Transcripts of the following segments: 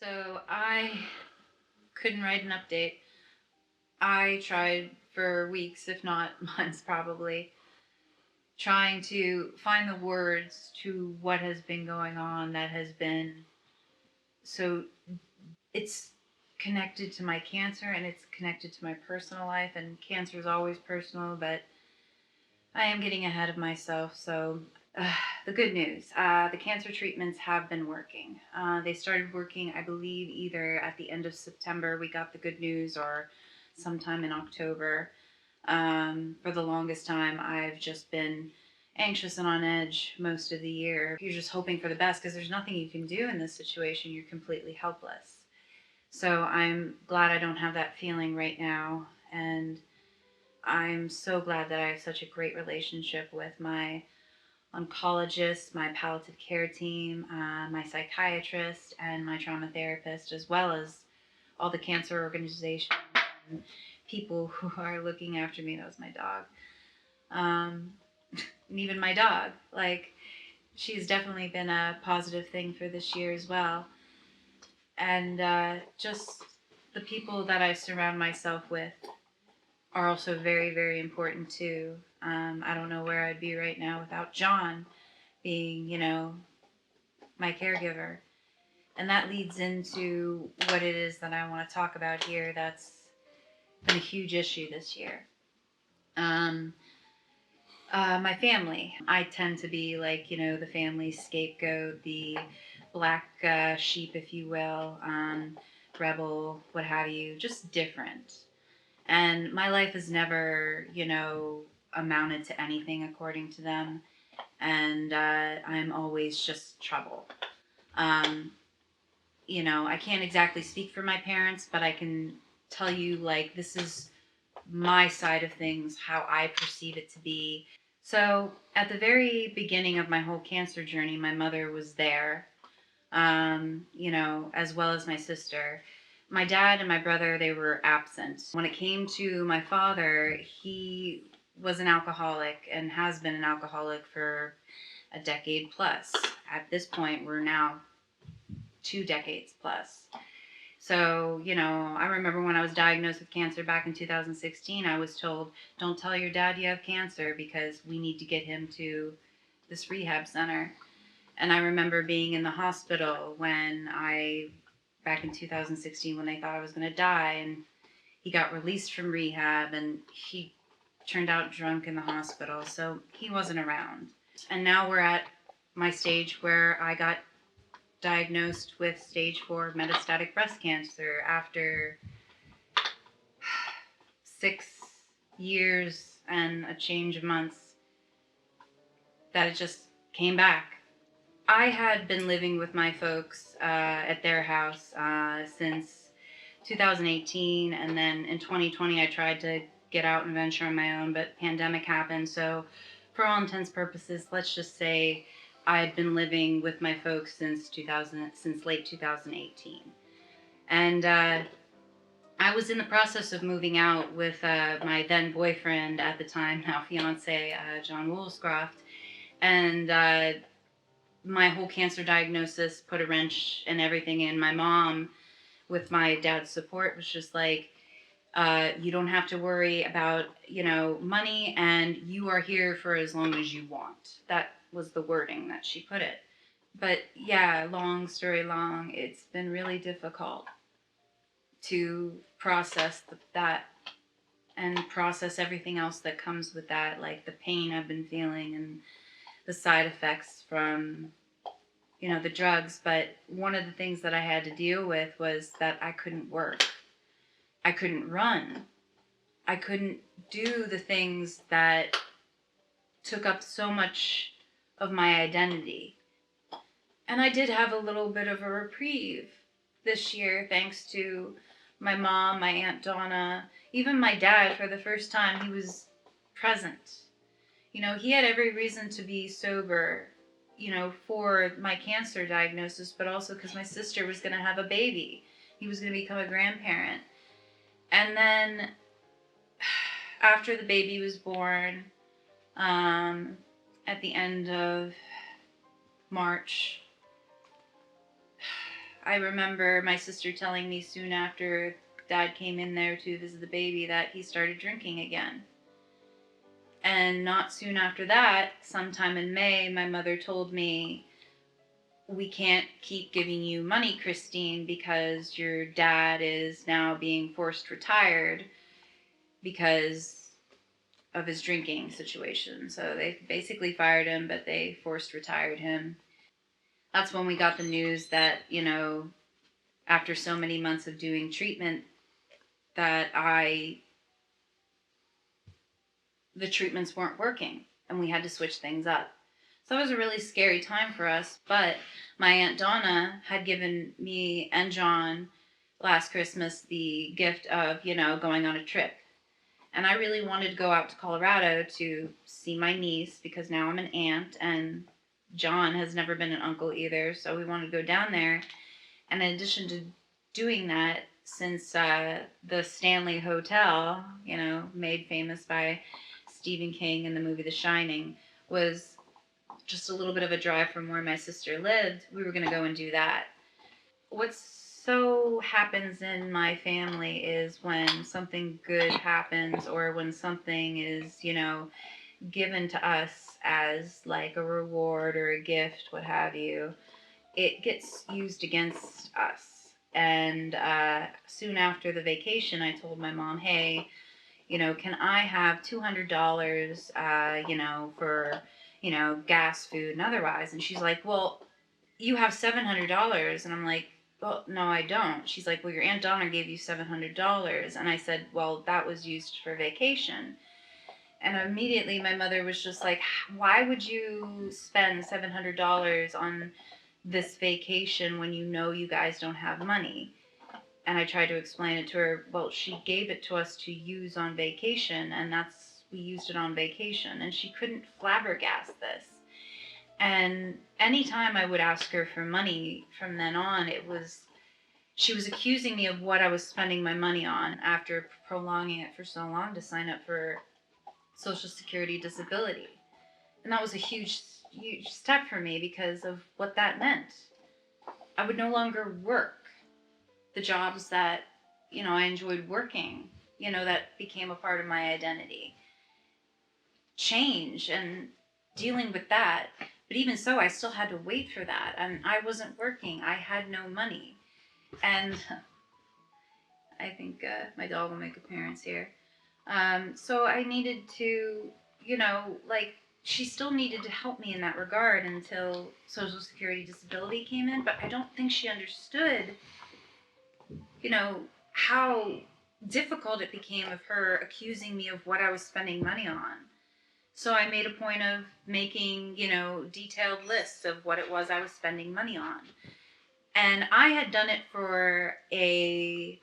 So I couldn't write an update. I tried for weeks, if not months, probably, trying to find the words to what has been going on that has been so it's connected to my cancer and it's connected to my personal life, and cancer is always personal, but I am getting ahead of myself. So the good news, the cancer treatments have been working. They started working, I believe, either at the end of September, we got the good news, or sometime in October. For the longest time, I've just been anxious and on edge most of the year. You're just hoping for the best because there's nothing you can do in this situation. You're completely helpless. So I'm glad I don't have that feeling right now. And I'm so glad that I have such a great relationship with my oncologist, my palliative care team, my psychiatrist, and my trauma therapist, as well as all the cancer organizations and people who are looking after me. That was my dog. Um, and even my dog. Like, she's definitely been a positive thing for this year as well. And just the people that I surround myself with are also very, very important too. I don't know where I'd be right now without John being, my caregiver. And that leads into what it is that I want to talk about here that's been a huge issue this year. Um, my family. I tend to be like, the family scapegoat, the black sheep, if you will, rebel, what have you, just different. And my life has never, amounted to anything according to them. And I'm always just trouble. Um, I can't exactly speak for my parents, but I can tell you, like, this is my side of things, how I perceive it to be. So, at the very beginning of my whole cancer journey, my mother was there, as well as my sister. My dad and my brother, they were absent. When it came to my father, he was an alcoholic and has been an alcoholic for a decade plus. At this point, we're now 2 decades plus. So, I remember when I was diagnosed with cancer back in 2016, I was told, don't tell your dad you have cancer because we need to get him to this rehab center. And I remember being in the hospital back in 2016, when they thought I was going to die, and he got released from rehab and he turned out drunk in the hospital. So he wasn't around. And now we're at my stage where I got diagnosed with stage 4 metastatic breast cancer after 6 years and a change of months that it just came back. I had been living with my folks at their house since 2018, and then in 2020 I tried to get out and venture on my own, but pandemic happened. So, for all intents and purposes, let's just say I had been living with my folks since late 2018, and I was in the process of moving out with my then boyfriend at the time, now fiance, John Woolscroft, and my whole cancer diagnosis put a wrench in everything. And my mom, with my dad's support, was just like, you don't have to worry about, money, and you are here for as long as you want. That was the wording that she put it. But yeah, long story long, it's been really difficult to process that and process everything else that comes with that, like the pain I've been feeling and the side effects from the drugs. But one of the things that I had to deal with was that I couldn't work. I couldn't run. I couldn't do the things that took up so much of my identity. And I did have a little bit of a reprieve this year thanks to my mom, my Aunt Donna, even my dad. For the first time, he was present. He had every reason to be sober, for my cancer diagnosis, but also because my sister was going to have a baby. He was going to become a grandparent. And then after the baby was born, at the end of March, I remember my sister telling me soon after Dad came in there to visit the baby that he started drinking again. And not soon after that, sometime in May, my mother told me, we can't keep giving you money, Christine, because your dad is now being forced retired because of his drinking situation. So they basically fired him, but they forced retired him. That's when we got the news that, after so many months of doing treatment, that the treatments weren't working and we had to switch things up. So it was a really scary time for us, but my Aunt Donna had given me and John last Christmas the gift of, going on a trip. And I really wanted to go out to Colorado to see my niece because now I'm an aunt and John has never been an uncle either. So we wanted to go down there. And in addition to doing that, since the Stanley Hotel, made famous by Stephen King in the movie The Shining, was just a little bit of a drive from where my sister lived, we were going to go and do that. What so happens in my family is when something good happens or when something is, given to us as like a reward or a gift, what have you, it gets used against us. And soon after the vacation, I told my mom, hey, can I have $200, for, gas, food, and otherwise? And she's like, well, you have $700. And I'm like, well, no, I don't. She's like, well, your Aunt Donna gave you $700. And I said, well, that was used for vacation. And immediately my mother was just like, why would you spend $700 on this vacation when you guys don't have money? And I tried to explain it to her. Well, she gave it to us to use on vacation, and we used it on vacation. And she couldn't flabbergast this. And anytime I would ask her for money from then on, she was accusing me of what I was spending my money on after prolonging it for so long to sign up for Social Security disability. And that was a huge, huge step for me because of what that meant. I would no longer work the jobs that, I enjoyed working, that became a part of my identity. Change and dealing with that. But even so, I still had to wait for that. And I wasn't working. I had no money. And I think my dog will make appearance here. So I needed to, she still needed to help me in that regard until Social Security disability came in. But I don't think she understood, how difficult it became of her accusing me of what I was spending money on. So I made a point of making, detailed lists of what it was I was spending money on. And I had done it for a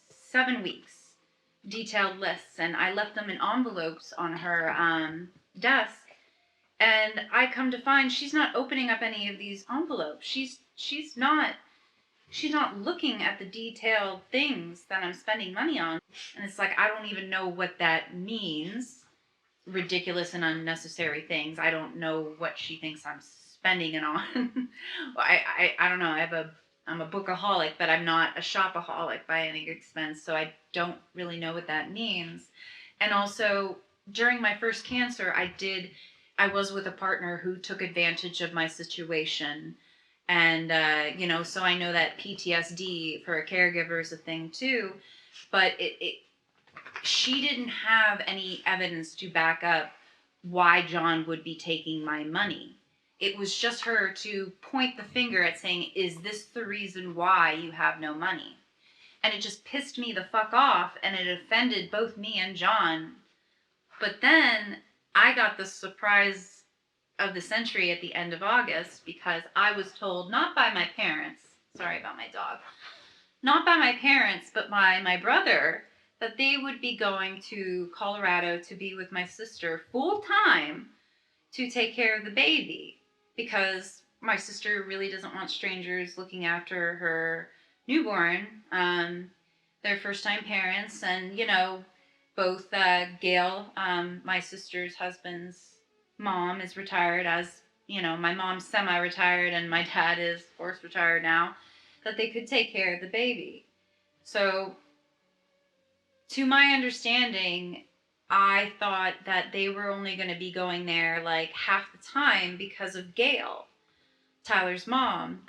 7 weeks, detailed lists, and I left them in envelopes on her desk. And I come to find she's not opening up any of these envelopes. She's not looking at the detailed things that I'm spending money on. And it's like, I don't even know what that means. Ridiculous and unnecessary things. I don't know what she thinks I'm spending it on. I don't know. I'm a bookaholic, but I'm not a shopaholic by any expense. So I don't really know what that means. And also, during my first cancer, I was with a partner who took advantage of my situation. And, so I know that PTSD for a caregiver is a thing too, but she didn't have any evidence to back up why John would be taking my money. It was just her to point the finger at saying, is this the reason why you have no money? And it just pissed me the fuck off, and it offended both me and John. But then I got the surprise of the century at the end of August because I was told, not by my parents, sorry about my dog, not by my parents, but by my brother, that they would be going to Colorado to be with my sister full time to take care of the baby because my sister really doesn't want strangers looking after her newborn. They're first time parents, and both Gail, my sister's husband's mom, is retired, as my mom's semi-retired and my dad is forced retired now, that they could take care of the baby. So, to my understanding, I thought that they were only going to be going there like half the time because of Gail, Tyler's mom.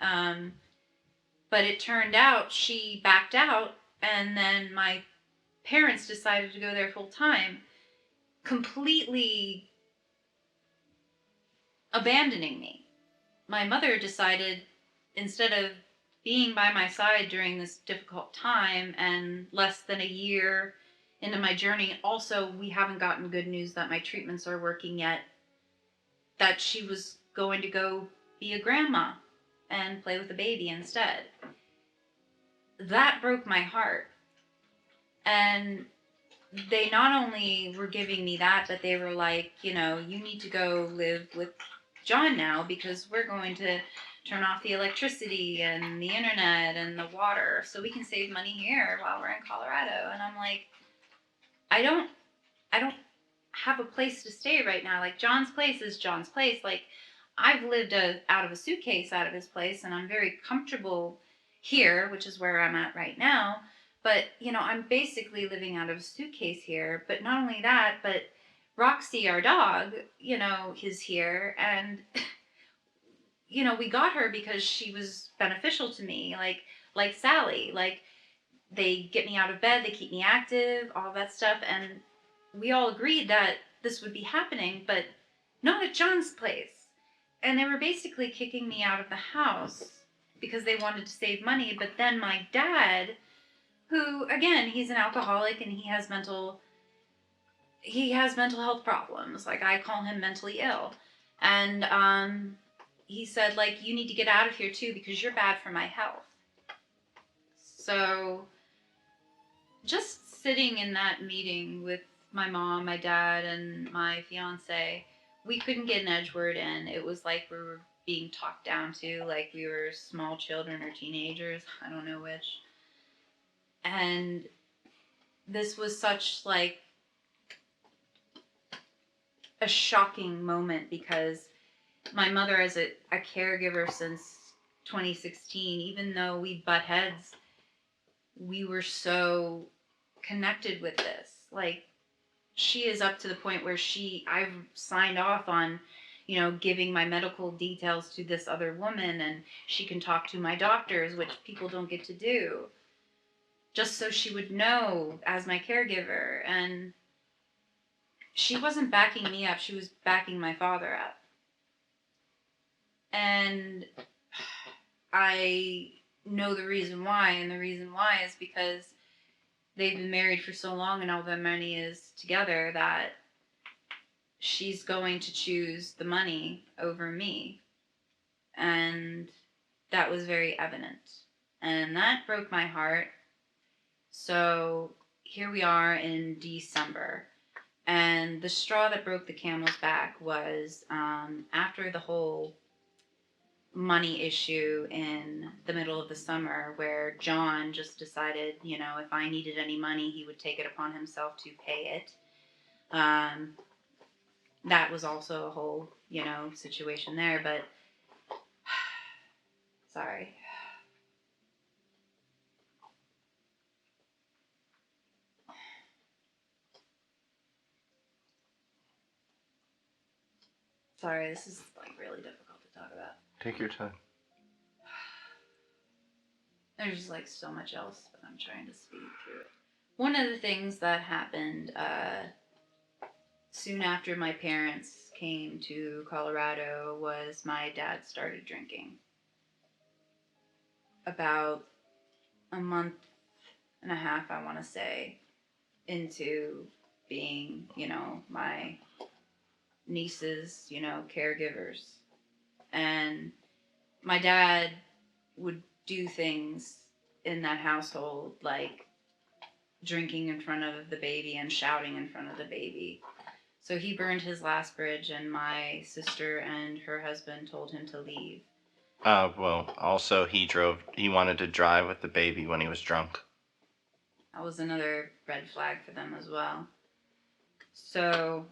But it turned out she backed out, and then my parents decided to go there full time, completely abandoning me. My mother decided, instead of being by my side during this difficult time and less than a year into my journey, also, we haven't gotten good news that my treatments are working yet, that she was going to go be a grandma and play with the baby instead. That broke my heart. And they not only were giving me that, but they were like, you need to go live with John now because we're going to turn off the electricity and the internet and the water so we can save money here while we're in Colorado. And I'm like, I don't have a place to stay right now. Like, John's place is John's place. Like, I've lived out of a suitcase out of his place, and I'm very comfortable here, which is where I'm at right now. But, I'm basically living out of a suitcase here. But not only that, but Roxy, our dog, is here. And, we got her because she was beneficial to me. Like Sally. Like, they get me out of bed, they keep me active, all that stuff. And we all agreed that this would be happening, but not at John's place. And they were basically kicking me out of the house because they wanted to save money. But then my dad, who, again, he's an alcoholic and he has mental health problems. Like, I call him mentally ill. And he said, like, you need to get out of here too because you're bad for my health. So just sitting in that meeting with my mom, my dad, and my fiance, we couldn't get an edge word in. It was like we were being talked down to, like we were small children or teenagers. I don't know which. And this was such like a shocking moment because my mother, as a caregiver since 2016, even though we butt heads, we were so connected with this. Like, she is up to the point where I've signed off on, giving my medical details to this other woman, and she can talk to my doctors, which people don't get to do, just so she would know as my caregiver. And she wasn't backing me up, she was backing my father up. And I know the reason why, and the reason why is because they've been married for so long and all their money is together that she's going to choose the money over me. And that was very evident. And that broke my heart. So here we are in December. And the straw that broke the camel's back was after the whole money issue in the middle of the summer, where John just decided, if I needed any money, he would take it upon himself to pay it. That was also a whole, situation there, but sorry. Sorry, this is like really difficult to talk about. Take your time. There's just like so much else, but I'm trying to speed through it. One of the things that happened soon after my parents came to Colorado was my dad started drinking. About a month and a half, I want to say, into being, my nieces, caregivers. And my dad would do things in that household like drinking in front of the baby and shouting in front of the baby. So he burned his last bridge, and my sister and her husband told him to leave. Well, also he wanted to drive with the baby when he was drunk. That was another red flag for them as well. So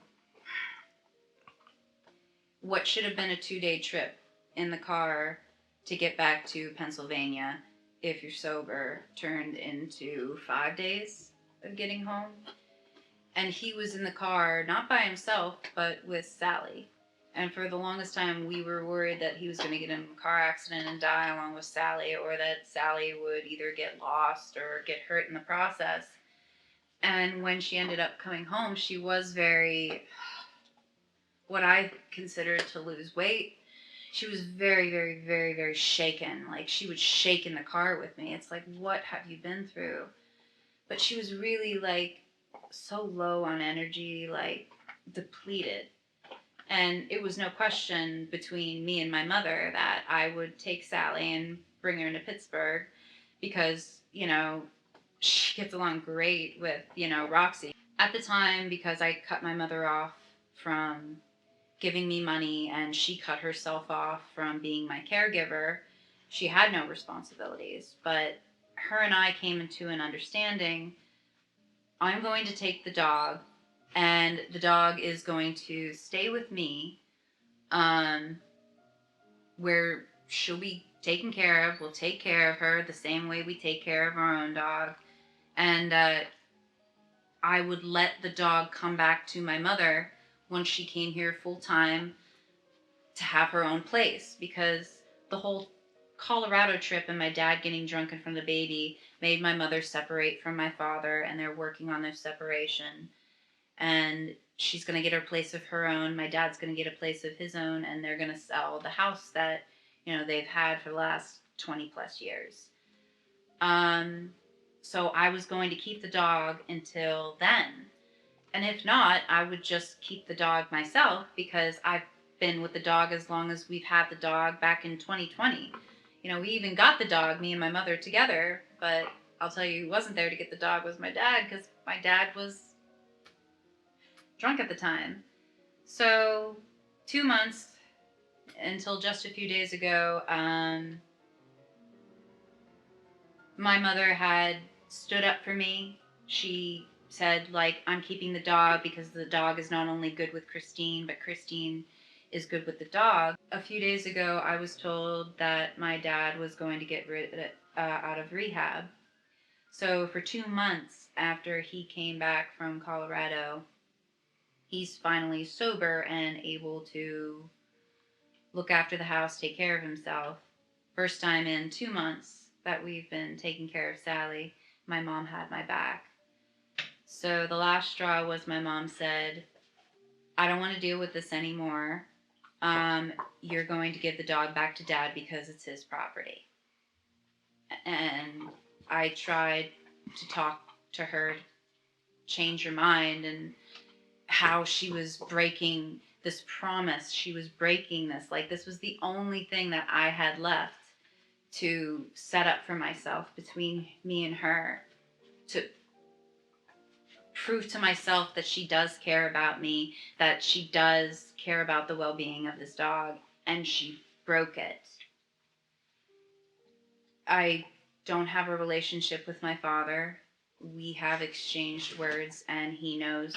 what should have been a 2-day trip in the car to get back to Pennsylvania if you're sober turned into 5 days of getting home. And he was in the car, not by himself, but with Sally. And for the longest time, we were worried that he was going to get in a car accident and die along with Sally, or that Sally would either get lost or get hurt in the process. And when she ended up coming home, she was very, what I considered to lose weight. She was very, very, very, very shaken. Like, she would shake in the car with me. It's like, what have you been through? But she was really, like, so low on energy, like, depleted. And it was no question between me and my mother that I would take Sally and bring her into Pittsburgh because, she gets along great with, Roxy. At the time, because I cut my mother off from giving me money and she cut herself off from being my caregiver, she had no responsibilities. But her and I came into an understanding. I'm going to take the dog, and the dog is going to stay with me, where she'll be taken care of. We'll take care of her the same way we take care of our own dog. And I would let the dog come back to my mother once she came here full time to have her own place, because the whole Colorado trip and my dad getting drunk in front of the baby made my mother separate from my father, and they're working on their separation. And she's going to get her place of her own. My dad's going to get a place of his own, and they're going to sell the house that, they've had for the last 20 plus years. So I was going to keep the dog until then. And if not, I would just keep the dog myself, because I've been with the dog as long as we've had the dog, back in 2020. We even got the dog, me and my mother, together, but I'll tell you who wasn't there to get the dog was my dad, because my dad was drunk at the time. So 2 months until just a few days ago, my mother had stood up for me. She said, like, I'm keeping the dog because the dog is not only good with Christine, but Christine is good with the dog. A few days ago, I was told that my dad was going to get out of rehab. So for 2 months after he came back from Colorado, he's finally sober and able to look after the house, take care of himself. First time in 2 months that we've been taking care of Sally, my mom had my back. So the last straw was my mom said, I don't want to deal with this anymore. You're going to give the dog back to Dad because it's his property. And I tried to talk to her, change her mind, and how she was breaking this promise. She was breaking this. Like, this was the only thing that I had left to set up for myself between me and her, to prove to myself that she does care about me, that she does care about the well-being of this dog, and she broke it. I don't have a relationship with my father. We have exchanged words, and he knows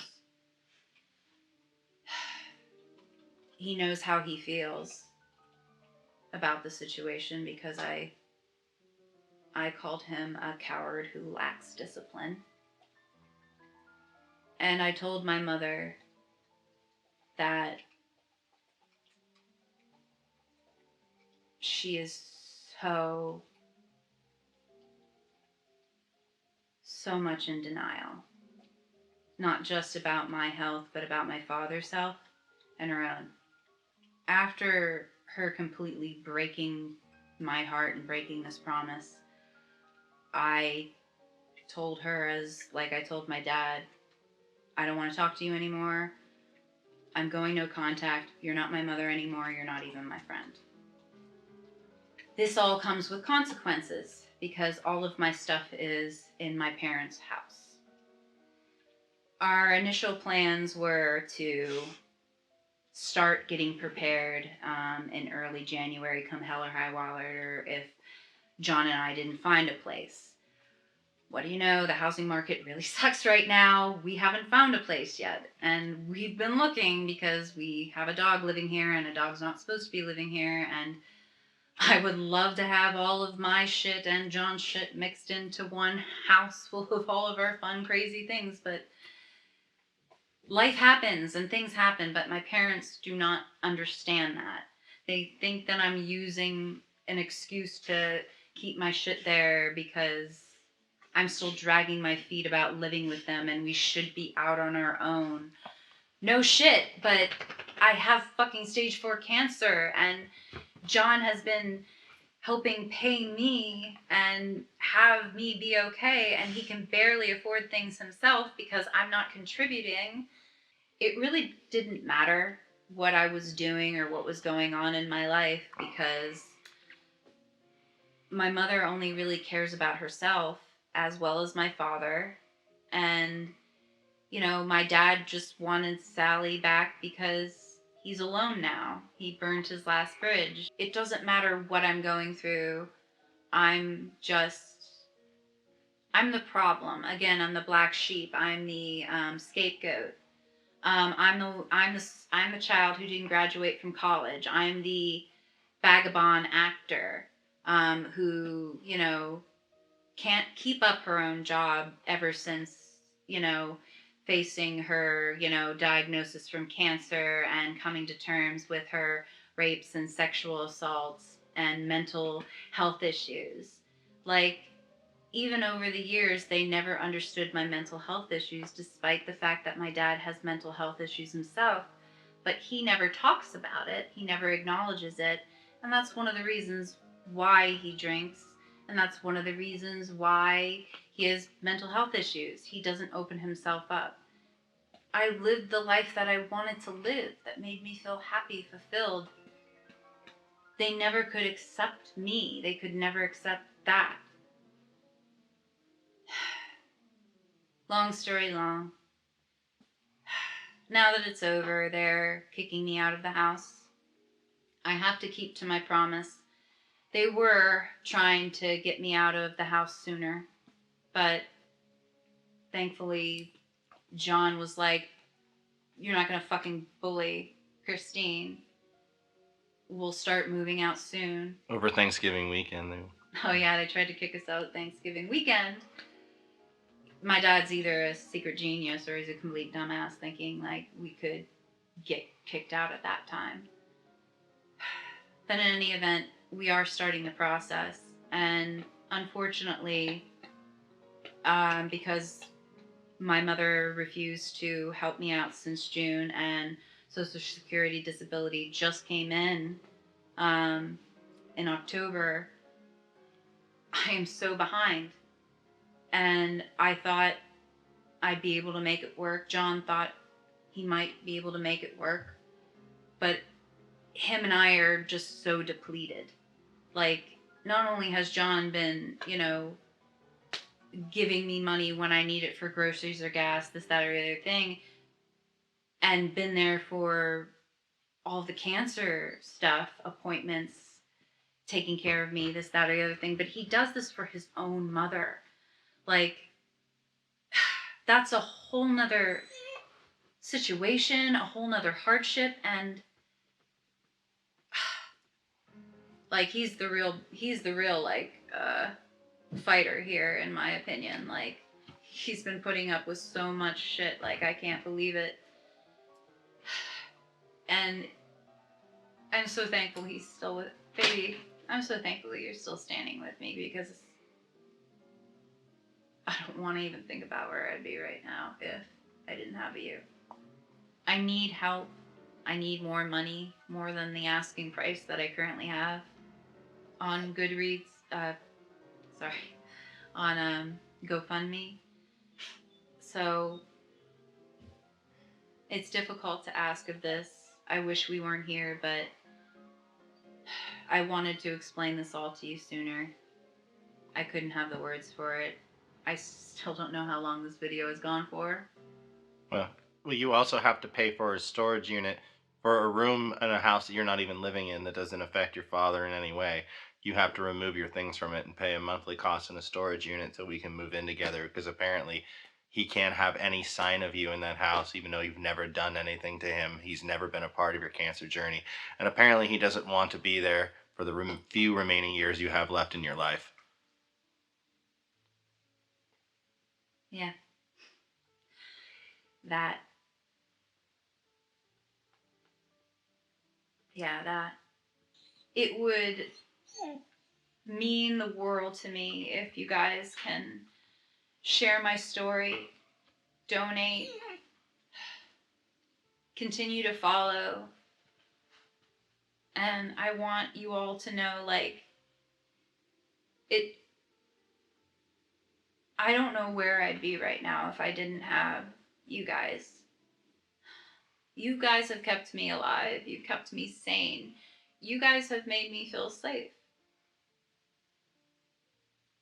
how he feels about the situation, because I called him a coward who lacks discipline. And I told my mother that she is so much in denial. Not just about my health, but about my father's health and her own. After her completely breaking my heart and breaking this promise, I told her, as like I told my dad, I don't want to talk to you anymore. I'm going no contact. You're not my mother anymore. You're not even my friend. This all comes with consequences, because all of my stuff is in my parents' house. Our initial plans were to start getting prepared in early January, come hell or high water, if John and I didn't find a place. what do you know? The housing market really sucks right now. We haven't found a place yet. And we've been looking because we have a dog living here and a dog's not supposed to be living here. And I would love to have all of my shit and John's shit mixed into one house full of all of our fun, crazy things. But life happens and things happen, but my parents do not understand that. They think that I'm using an excuse to keep my shit there because I'm still dragging my feet about living with them and we should be out on our own. No shit, but I have fucking stage 4 cancer and John has been helping pay me and have me be okay, and he can barely afford things himself because I'm not contributing. It really didn't matter what I was doing or what was going on in my life because my mother only really cares about herself as well as my father. And, you know, my dad just wanted Sally back because he's alone now. He burned his last bridge. It doesn't matter what I'm going through. I'm the problem. Again, I'm the black sheep. I'm the scapegoat. I'm the child who didn't graduate from college. I'm the vagabond actor who, you know, can't keep up her own job ever since, you know, facing her, you know, diagnosis from cancer and coming to terms with her rapes and sexual assaults and mental health issues. Like, even over the years, they never understood my mental health issues, despite the fact that my dad has mental health issues himself. But he never talks about it, he never acknowledges it. And that's one of the reasons why he drinks. And that's one of the reasons why he has mental health issues. He doesn't open himself up. I lived the life that I wanted to live, that made me feel happy, fulfilled. They never could accept me. They could never accept that. Long story long. Now that it's over, they're kicking me out of the house. I have to keep to my promise. They were trying to get me out of the house sooner, but thankfully, John was like, "You're not gonna fucking bully Christine. We'll start moving out soon." Over Thanksgiving weekend. Oh yeah, they tried to kick us out Thanksgiving weekend. My dad's either a secret genius or he's a complete dumbass thinking like we could get kicked out at that time. But in any event, we are starting the process. And unfortunately, because my mother refused to help me out since June and Social Security disability just came in October, I am so behind. And I thought I'd be able to make it work. John thought he might be able to make it work. But him and I are just so depleted. Like, not only has John been, you know, giving me money when I need it for groceries or gas, this, that, or the other thing, and been there for all the cancer stuff, appointments, taking care of me, this, that, or the other thing, but he does this for his own mother. Like, that's a whole nother situation, a whole nother hardship, and like he's the real like fighter here, in my opinion. Like, he's been putting up with so much shit, like I can't believe it. And I'm so thankful he's still with baby. I'm so thankful that you're still standing with me, because I don't want to even think about where I'd be right now if I didn't have you. I need help. I need more money, more than the asking price that I currently have on Goodreads. On GoFundMe. So it's difficult to ask of this. I wish we weren't here, but I wanted to explain this all to you sooner. I couldn't have the words for it. I still don't know how long this video has gone for. Well, you also have to pay for a storage unit for a room in a house that you're not even living in, that doesn't affect your father in any way. you have to remove your things from it and pay a monthly cost in a storage unit so we can move in together, because apparently he can't have any sign of you in that house, even though you've never done anything to him. He's never been a part of your cancer journey. And apparently he doesn't want to be there for the few remaining years you have left in your life. Yeah. That. Yeah, that. It would mean the world to me if you guys can share my story, donate, continue to follow. And I want you all to know, like, it. I don't know where I'd be right now if I didn't have you guys. You guys have kept me alive. You've kept me sane. You guys have made me feel safe.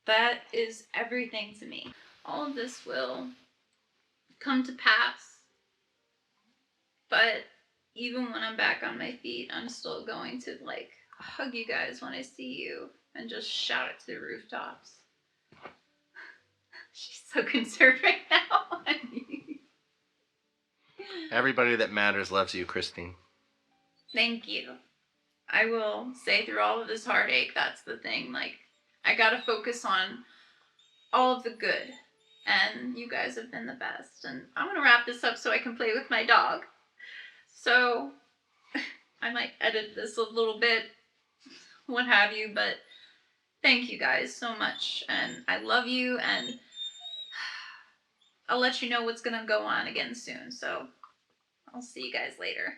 That is everything to me. All of this will come to pass. But even when I'm back on my feet, I'm still going to, like, hug you guys when I see you and just shout it to the rooftops. She's so concerned right now. Everybody that matters loves you, Christine. Thank you. I will say through all of this heartache, that's the thing. Like, I gotta focus on all of the good. And you guys have been the best. And I'm gonna wrap this up so I can play with my dog. So I might edit this a little bit, what have you, but thank you guys so much. And I love you, and I'll let you know what's gonna go on again soon. So I'll see you guys later.